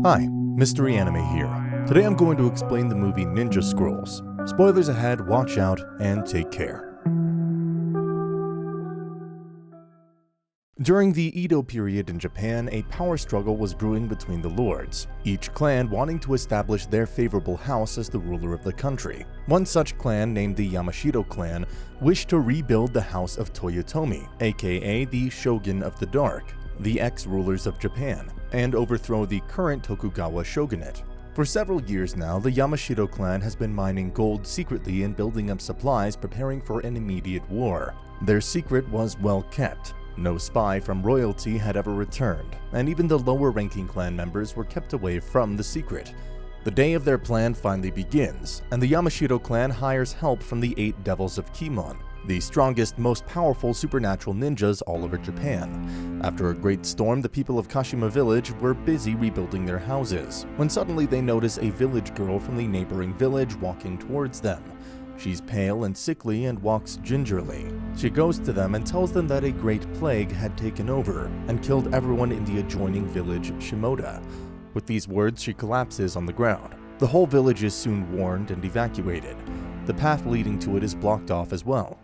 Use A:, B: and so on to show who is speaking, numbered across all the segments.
A: Hi, Mystery Anime here. Today I'm going to explain the movie Ninja Scrolls. Spoilers ahead, watch out, and take care. During the Edo period in Japan, a power struggle was brewing between the lords, each clan wanting to establish their favorable house as the ruler of the country. One such clan, named the Yamashiro clan, wished to rebuild the house of Toyotomi, aka the Shogun of the Dark, the ex-rulers of Japan, and overthrow the current Tokugawa Shogunate. For several years now, the Yamashiro clan has been mining gold secretly and building up supplies, preparing for an immediate war. Their secret was well kept. No spy from royalty had ever returned, and even the lower-ranking clan members were kept away from the secret. The day of their plan finally begins, and the Yamashiro clan hires help from the 8 Devils of Kimon, the strongest, most powerful supernatural ninjas all over Japan. After a great storm, the people of Kashima village were busy rebuilding their houses, when suddenly they notice a village girl from the neighboring village walking towards them. She's pale and sickly and walks gingerly. She goes to them and tells them that a great plague had taken over and killed everyone in the adjoining village Shimoda. With these words, she collapses on the ground. The whole village is soon warned and evacuated. The path leading to it is blocked off as well.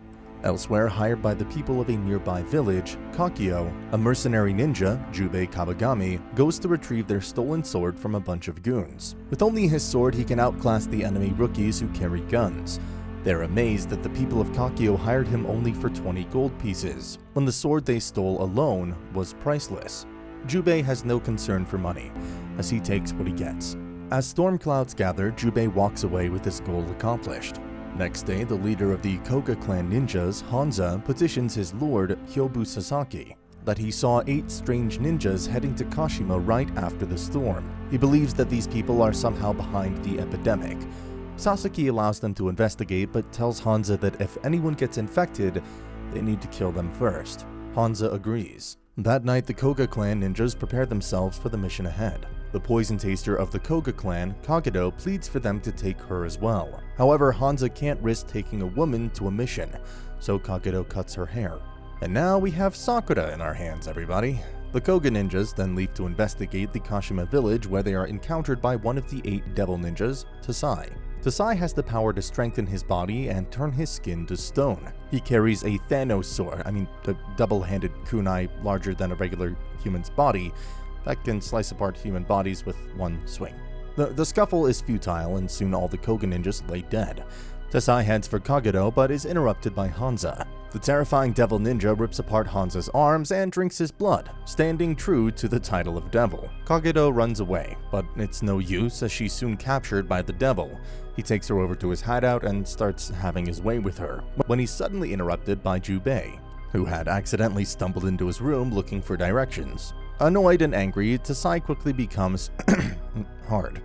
A: Elsewhere, hired by the people of a nearby village, Kakio, a mercenary ninja, Jubei Kabagami, goes to retrieve their stolen sword from a bunch of goons. With only his sword, he can outclass the enemy rookies who carry guns. They're amazed that the people of Kakio hired him only for 20 gold pieces, when the sword they stole alone was priceless. Jubei has no concern for money, as he takes what he gets. As storm clouds gather, Jubei walks away with his goal accomplished. Next day, the leader of the Koga clan ninjas, Hanza, petitions his lord, Hyobu Sasaki, that he saw 8 strange ninjas heading to Kashima right after the storm. He believes that these people are somehow behind the epidemic. Sasaki allows them to investigate, but tells Hanza that if anyone gets infected, they need to kill them first. Hanza agrees. That night, the Koga clan ninjas prepare themselves for the mission ahead. The poison taster of the Koga clan, Kagedo, pleads for them to take her as well. However, Hanza can't risk taking a woman to a mission, so Kagedo cuts her hair. And now we have Sakura in our hands, everybody. The Koga ninjas then leave to investigate the Kashima village, where they are encountered by one of the 8 devil ninjas, Tasai. Tasai has the power to strengthen his body and turn his skin to stone. He carries a Thanos sword, a double-handed kunai larger than a regular human's body, that can slice apart human bodies with one swing. The scuffle is futile, and soon all the Koga ninjas lay dead. Tasai heads for Kagedo, but is interrupted by Hanza. The terrifying devil ninja rips apart Hanza's arms and drinks his blood, standing true to the title of devil. Kagedo runs away, but it's no use as she's soon captured by the devil. He takes her over to his hideout and starts having his way with her, when he's suddenly interrupted by Jubei, who had accidentally stumbled into his room looking for directions. Annoyed and angry, Tasai quickly becomes hard.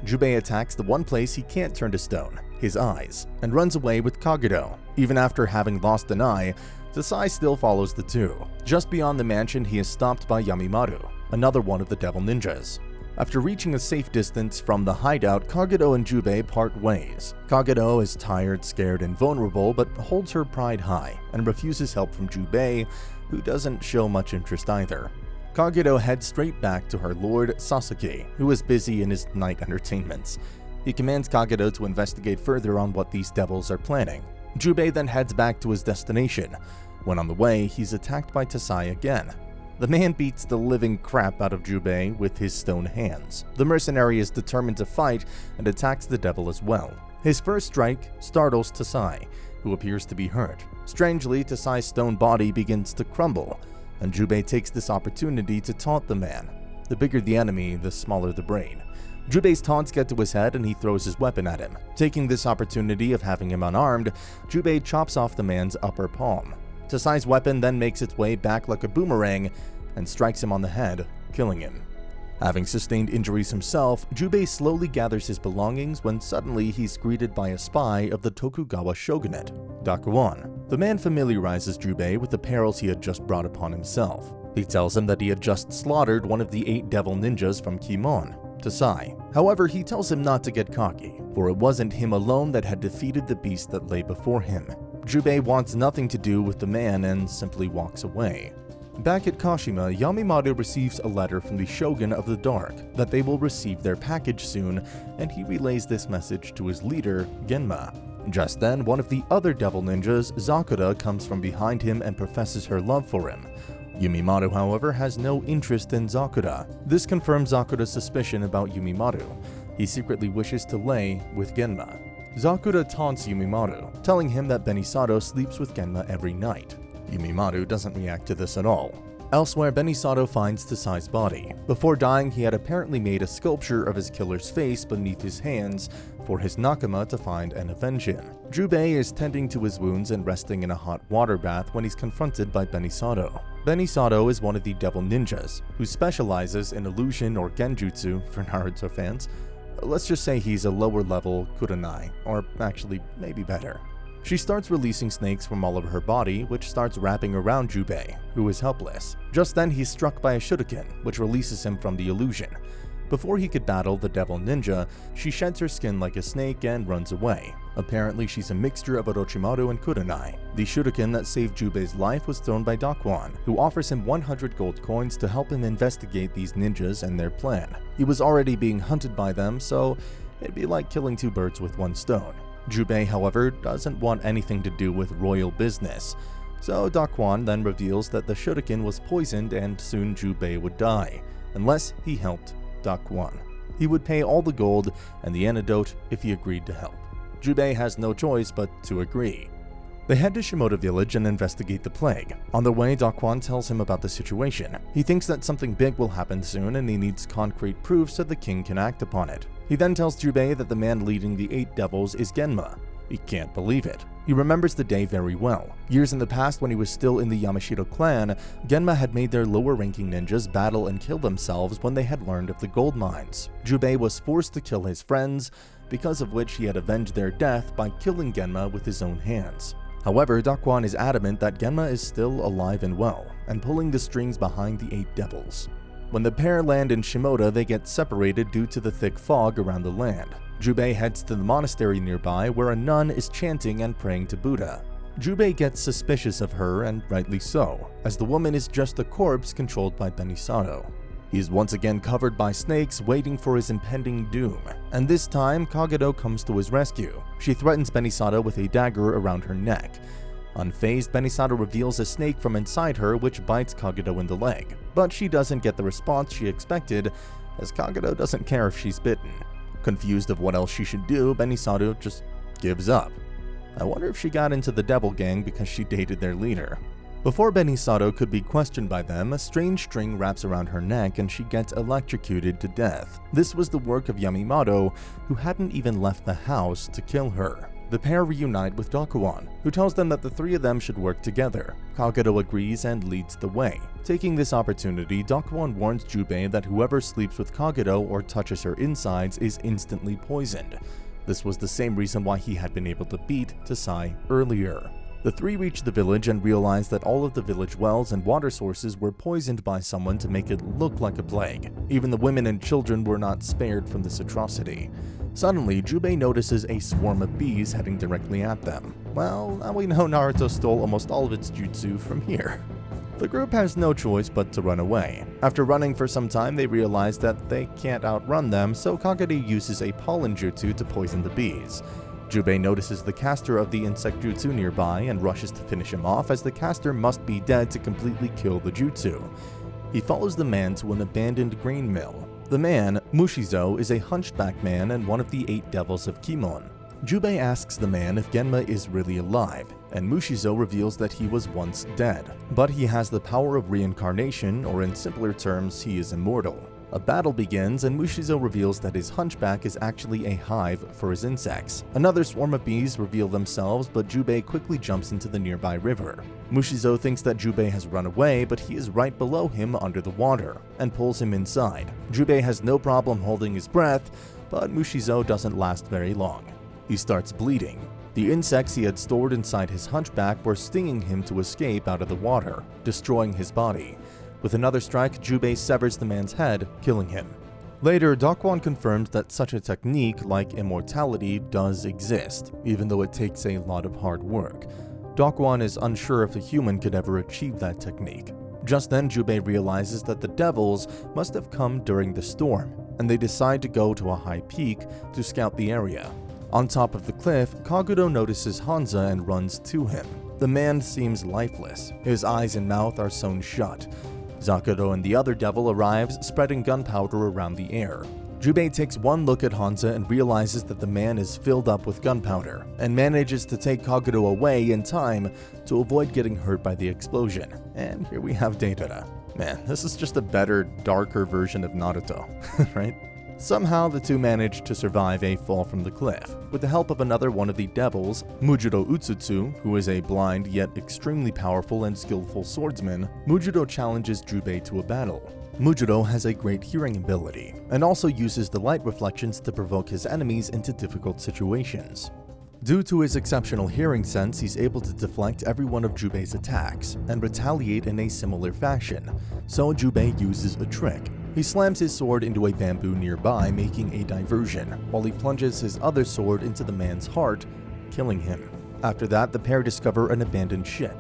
A: Jubei attacks the one place he can't turn to stone, his eyes, and runs away with Kagedo. Even after having lost an eye, Tasai still follows the two. Just beyond the mansion, he is stopped by Yamimaru, another one of the devil ninjas. After reaching a safe distance from the hideout, Kagedo and Jubei part ways. Kagedo is tired, scared, and vulnerable, but holds her pride high and refuses help from Jubei, who doesn't show much interest either. Kagedo heads straight back to her lord, Sasaki, who is busy in his night entertainments. He commands Kagedo to investigate further on what these devils are planning. Jubei then heads back to his destination. When on the way, he's attacked by Tasai again. The man beats the living crap out of Jubei with his stone hands. The mercenary is determined to fight and attacks the devil as well. His first strike startles Tasai, who appears to be hurt. Strangely, Tasai's stone body begins to crumble, and Jubei takes this opportunity to taunt the man. The bigger the enemy, the smaller the brain. Jubei's taunts get to his head and he throws his weapon at him. Taking this opportunity of having him unarmed, Jubei chops off the man's upper palm. Tasai's weapon then makes its way back like a boomerang and strikes him on the head, killing him. Having sustained injuries himself, Jubei slowly gathers his belongings when suddenly he's greeted by a spy of the Tokugawa Shogunate, Dakuan. The man familiarizes Jubei with the perils he had just brought upon himself. He tells him that he had just slaughtered one of the 8 devil ninjas from Kimon, Tasai. However, he tells him not to get cocky, for it wasn't him alone that had defeated the beast that lay before him. Jubei wants nothing to do with the man and simply walks away. Back at Kashima, Yamimaru receives a letter from the Shogun of the Dark that they will receive their package soon, and he relays this message to his leader, Genma. Just then, one of the other devil ninjas, Zakura, comes from behind him and professes her love for him. Yumimaru, however, has no interest in Zakura. This confirms Zakura's suspicion about Yumimaru. He secretly wishes to lay with Genma. Zakura taunts Yumimaru, telling him that Benisato sleeps with Genma every night. Yumimaru doesn't react to this at all. Elsewhere, Benisato finds Tasai's body. Before dying, he had apparently made a sculpture of his killer's face beneath his hands for his nakama to find and avenge him. Jubei is tending to his wounds and resting in a hot water bath when he's confronted by Benisato. Benisato is one of the devil ninjas, who specializes in illusion or genjutsu for Naruto fans. Let's just say he's a lower level kurenai, or actually maybe better. She starts releasing snakes from all over her body, which starts wrapping around Jubei, who is helpless. Just then he's struck by a shuriken, which releases him from the illusion. Before he could battle the devil ninja, she sheds her skin like a snake and runs away. Apparently she's a mixture of Orochimaru and kurenai. The shuriken that saved Jubei's life was thrown by Dakwon, who offers him 100 gold coins to help him investigate these ninjas and their plan. He was already being hunted by them, so it'd be like killing two birds with one stone. Jubei, however, doesn't want anything to do with royal business, so Dakwon then reveals that the shuriken was poisoned and soon Jubei would die, unless he helped Dakwon. He would pay all the gold and the antidote if he agreed to help. Jubei has no choice but to agree. They head to Shimoda village and investigate the plague. On their way, Dakwon tells him about the situation. He thinks that something big will happen soon and he needs concrete proof so the king can act upon it. He then tells Jubei that the man leading the 8 devils is Genma. He can't believe it. He remembers the day very well. Years in the past, when he was still in the Yamashiro clan, Genma had made their lower-ranking ninjas battle and kill themselves when they had learned of the gold mines. Jubei was forced to kill his friends, because of which he had avenged their death by killing Genma with his own hands. However, Dakwon is adamant that Genma is still alive and well, and pulling the strings behind the 8 devils. When the pair land in Shimoda, they get separated due to the thick fog around the land. Jubei heads to the monastery nearby where a nun is chanting and praying to Buddha. Jubei gets suspicious of her, and rightly so, as the woman is just a corpse controlled by Benisato. He is once again covered by snakes, waiting for his impending doom, and this time Kagero comes to his rescue. She threatens Benisato with a dagger around her neck. Unfazed, Benisato reveals a snake from inside her which bites Kagero in the leg, but she doesn't get the response she expected, as Kagero doesn't care if she's bitten. Confused of what else she should do, Benisato just gives up. I wonder if she got into the devil gang because she dated their leader. Before Benisato could be questioned by them, a strange string wraps around her neck and she gets electrocuted to death. This was the work of Yamimaru, who hadn't even left the house to kill her. The pair reunite with Dakwon, who tells them that the 3 of them should work together. Kagero agrees and leads the way. Taking this opportunity, Dakwon warns Jubei that whoever sleeps with Kagero or touches her insides is instantly poisoned. This was the same reason why he had been able to beat Tasai earlier. The 3 reach the village and realize that all of the village wells and water sources were poisoned by someone to make it look like a plague. Even the women and children were not spared from this atrocity. Suddenly, Jubei notices a swarm of bees heading directly at them. Well, now we know Naruto stole almost all of its jutsu from here. The group has no choice but to run away. After running for some time, they realize that they can't outrun them, so Kagero uses a pollen jutsu to poison the bees. Jubei notices the caster of the insect jutsu nearby and rushes to finish him off, as the caster must be dead to completely kill the jutsu. He follows the man to an abandoned grain mill. The man, Mushizo, is a hunchback man and one of the 8 devils of Kimon. Jubei asks the man if Genma is really alive, and Mushizo reveals that he was once dead, but he has the power of reincarnation, or in simpler terms, he is immortal. A battle begins, and Mushizo reveals that his hunchback is actually a hive for his insects. Another swarm of bees reveal themselves, but Jubei quickly jumps into the nearby river. Mushizo thinks that Jubei has run away, but he is right below him under the water, and pulls him inside. Jubei has no problem holding his breath, but Mushizo doesn't last very long. He starts bleeding. The insects he had stored inside his hunchback were stinging him to escape out of the water, destroying his body. With another strike, Jubei severs the man's head, killing him. Later, Dakwon confirms that such a technique, like immortality, does exist, even though it takes a lot of hard work. Dakwon is unsure if a human could ever achieve that technique. Just then, Jubei realizes that the devils must have come during the storm, and they decide to go to a high peak to scout the area. On top of the cliff, Kagudo notices Hanza and runs to him. The man seems lifeless. His eyes and mouth are sewn shut. Zakudo and the other devil arrives, spreading gunpowder around the air. Jubei takes one look at Hanza and realizes that the man is filled up with gunpowder, and manages to take Kagudo away in time to avoid getting hurt by the explosion. And here we have Deidara. Man, this is just a better, darker version of Naruto, right? Somehow, the two manage to survive a fall from the cliff. With the help of another one of the devils, Mujiro Utsutsu, who is a blind yet extremely powerful and skillful swordsman, Mujiro challenges Jubei to a battle. Mujiro has a great hearing ability, and also uses the light reflections to provoke his enemies into difficult situations. Due to his exceptional hearing sense, he's able to deflect every one of Jubei's attacks, and retaliate in a similar fashion, so Jubei uses a trick. He slams his sword into a bamboo nearby, making a diversion, while he plunges his other sword into the man's heart, killing him. After that, the pair discover an abandoned ship.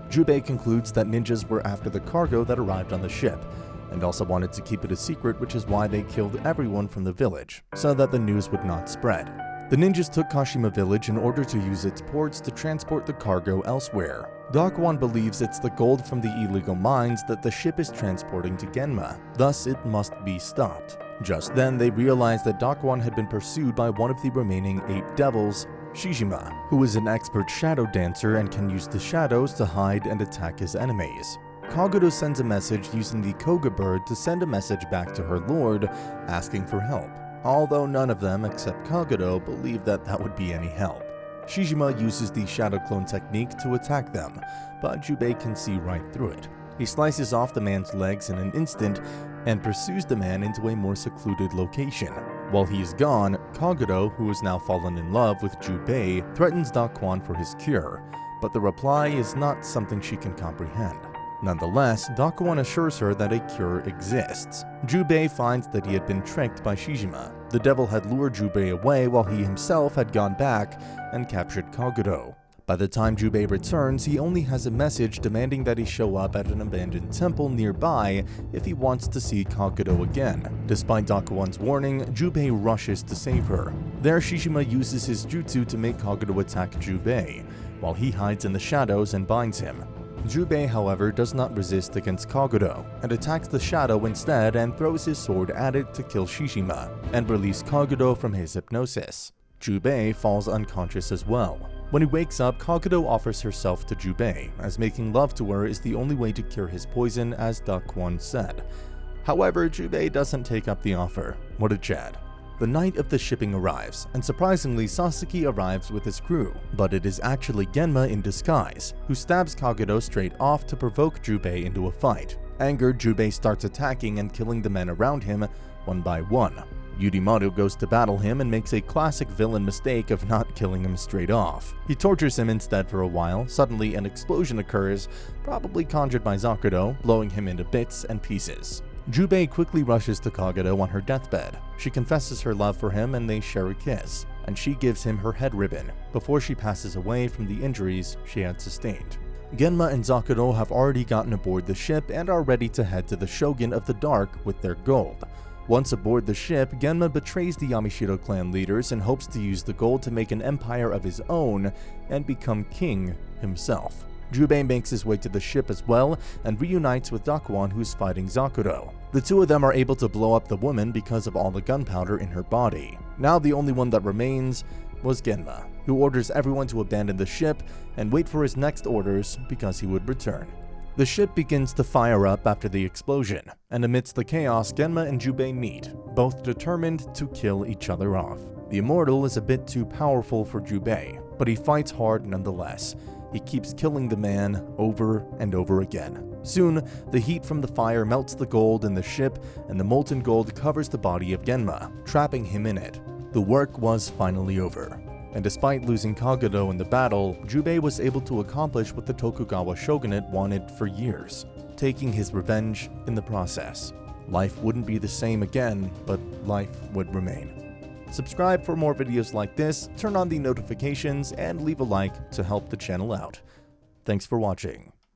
A: Jubei concludes that ninjas were after the cargo that arrived on the ship, and also wanted to keep it a secret, which is why they killed everyone from the village, so that the news would not spread. The ninjas took Kashima village in order to use its ports to transport the cargo elsewhere. Dakwon believes it's the gold from the illegal mines that the ship is transporting to Genma, thus it must be stopped. Just then, they realize that Dakwon had been pursued by one of the remaining 8 devils, Shijima, who is an expert shadow dancer and can use the shadows to hide and attack his enemies. Kagudo sends a message using the Koga bird to send a message back to her lord, asking for help, although none of them except Kagudo believe that that would be any help. Shijima uses the shadow clone technique to attack them, but Jubei can see right through it. He slices off the man's legs in an instant and pursues the man into a more secluded location. While he is gone, Kagudo, who has now fallen in love with Jubei, threatens Dakwon for his cure, but the reply is not something she can comprehend. Nonetheless, Dakwon assures her that a cure exists. Jubei finds that he had been tricked by Shijima. The devil had lured Jubei away while he himself had gone back and captured Kagudo. By the time Jubei returns, he only has a message demanding that he show up at an abandoned temple nearby if he wants to see Kagudo again. Despite Dakwon's warning, Jubei rushes to save her. There, Shijima uses his jutsu to make Kagudo attack Jubei, while he hides in the shadows and binds him. Jubei, however, does not resist against Kagudo, and attacks the shadow instead and throws his sword at it to kill Shijima, and release Kagudo from his hypnosis. Jubei falls unconscious as well. When he wakes up, Kagudo offers herself to Jubei, as making love to her is the only way to cure his poison, as Dakwon said. However, Jubei doesn't take up the offer. What a Chad. The night of the shipping arrives, and surprisingly Sasaki arrives with his crew, but it is actually Genma in disguise, who stabs Kagudo straight off to provoke Jubei into a fight. Angered, Jubei starts attacking and killing the men around him, one by one. Yurimaru goes to battle him and makes a classic villain mistake of not killing him straight off. He tortures him instead for a while. Suddenly an explosion occurs, probably conjured by Zakudo, blowing him into bits and pieces. Jubei quickly rushes to Kagudo on her deathbed. She confesses her love for him and they share a kiss, and she gives him her head ribbon before she passes away from the injuries she had sustained. Genma and Zakudo have already gotten aboard the ship and are ready to head to the Shogun of the Dark with their gold. Once aboard the ship, Genma betrays the Yamashiro clan leaders and hopes to use the gold to make an empire of his own and become king himself. Jubei makes his way to the ship as well and reunites with Dakwon, who's fighting Zakudo. The two of them are able to blow up the woman because of all the gunpowder in her body. Now the only one that remains was Genma, who orders everyone to abandon the ship and wait for his next orders because he would return. The ship begins to fire up after the explosion, and amidst the chaos, Genma and Jubei meet, both determined to kill each other off. The Immortal is a bit too powerful for Jubei, but he fights hard nonetheless. He keeps killing the man over and over again. Soon, the heat from the fire melts the gold in the ship, and the molten gold covers the body of Genma, trapping him in it. The work was finally over. And despite losing Kagudo in the battle, Jubei was able to accomplish what the Tokugawa Shogunate wanted for years, taking his revenge in the process. Life wouldn't be the same again, but life would remain. Subscribe for more videos like this, turn on the notifications, and leave a like to help the channel out. Thanks for watching.